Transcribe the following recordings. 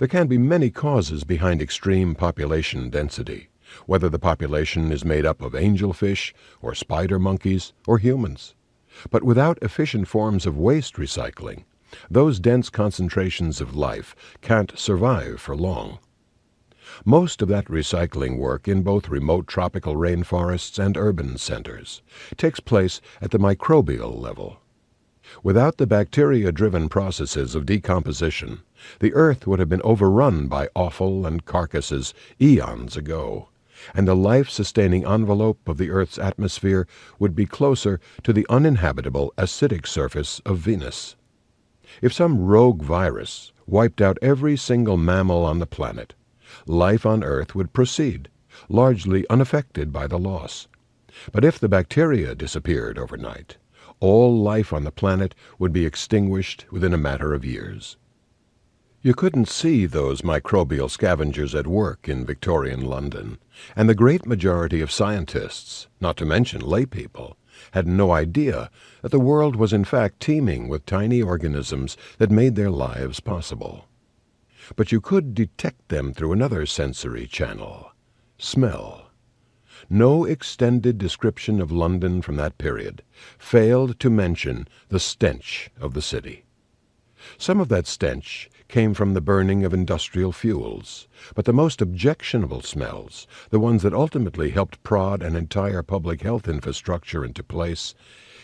There can be many causes behind extreme population density, whether the population is made up of angelfish or spider monkeys or humans. But without efficient forms of waste recycling, those dense concentrations of life can't survive for long. Most of that recycling work in both remote tropical rainforests and urban centers takes place at the microbial level. Without the bacteria-driven processes of decomposition, the Earth would have been overrun by offal and carcasses eons ago, and the life-sustaining envelope of the Earth's atmosphere would be closer to the uninhabitable acidic surface of Venus. If some rogue virus wiped out every single mammal on the planet, life on Earth would proceed, largely unaffected by the loss. But if the bacteria disappeared overnight, all life on the planet would be extinguished within a matter of years. You couldn't see those microbial scavengers at work in Victorian London, and the great majority of scientists, not to mention laypeople, had no idea that the world was in fact teeming with tiny organisms that made their lives possible. But you could detect them through another sensory channel: smell. No extended description of London from that period failed to mention the stench of the city. Some of that stench came from the burning of industrial fuels, but the most objectionable smells, the ones that ultimately helped prod an entire public health infrastructure into place,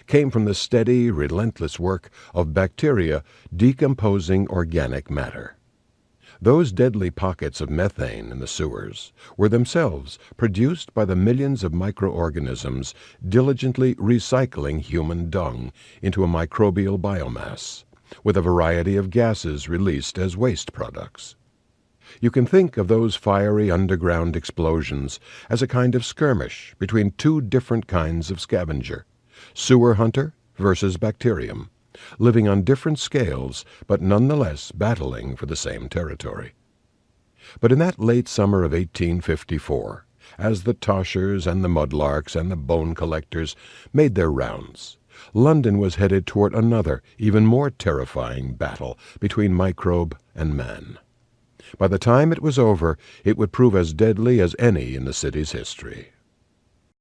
came from the steady, relentless work of bacteria decomposing organic matter. Those deadly pockets of methane in the sewers were themselves produced by the millions of microorganisms diligently recycling human dung into a microbial biomass, with a variety of gases released as waste products. You can think of those fiery underground explosions as a kind of skirmish between two different kinds of scavenger: sewer hunter versus bacterium, living on different scales but nonetheless battling for the same territory. But in that late summer of 1854, as the toshers and the mudlarks and the bone collectors made their rounds, London was headed toward another, even more terrifying battle between microbe and man. By the time it was over, it would prove as deadly as any in the city's history.